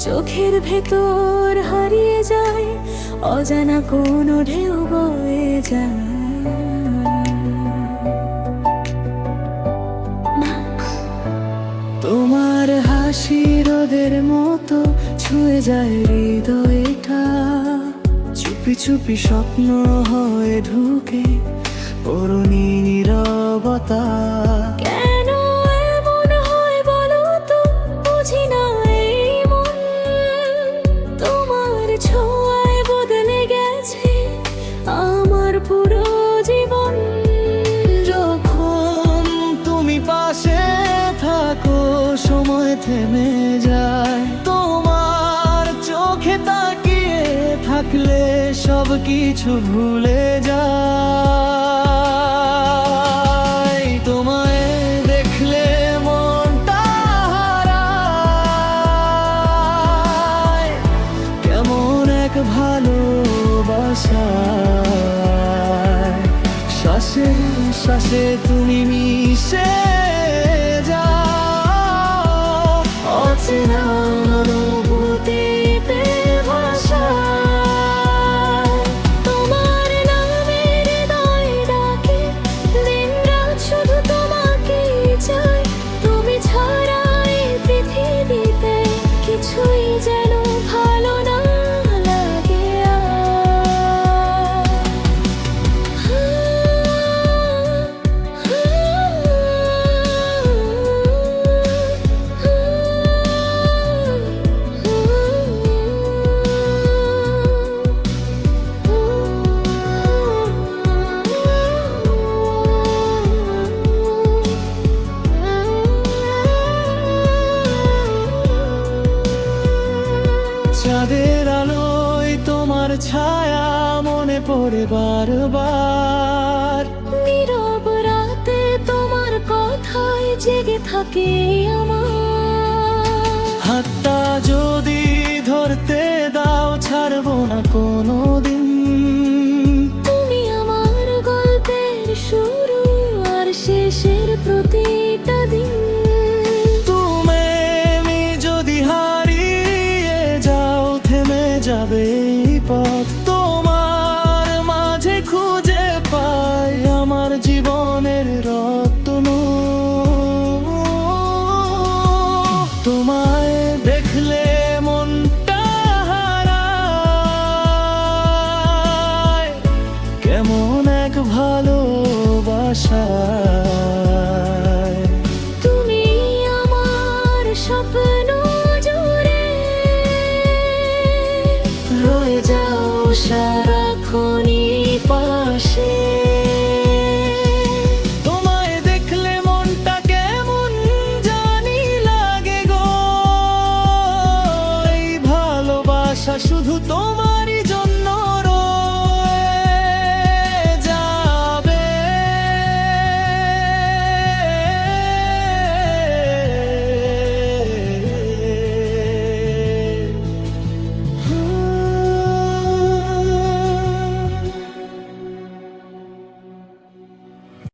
চোখের ভেতর হারিয়ে যায়, অজানা কোনো ঢেউ বয়ে যায়। তোমার হাসি রোদের মতো ছুঁয়ে যায় হৃদয়টা, চুপি চুপি স্বপ্ন হয়ে ঢুকে করুণী নীরবতা। কেন এমন হয় বলো তো, বুঝি না এই মন, তোমার ছোঁয়ায় বদলে গেছে আমার পুরো জীবন। যখন তুমি পাশে থাকো সময় থেমে যায়, তোমার চোখে তাকিয়ে থাকলে সব কিছু ভুলে যায়। তোমায় দেখলে মনটা হারায় কেমন এক ভালোবাসা। শ্বাসে শ্বাসে তুমি মিশে যাও, অচেনা অনুভূতিতে ভাসায়। তোমার নামে হৃদয় ডাকে, দিনরাত শুধু তোমাকেই চাই। তুমি ছাড়া এই পৃথিবীতে কিছুই যেন ভালো না লাগে চাঁদের আলোয় তোমার ছায়া মনে পড়ে বারবার। নীরব রাতে তোমার কথায় জেগে থাকে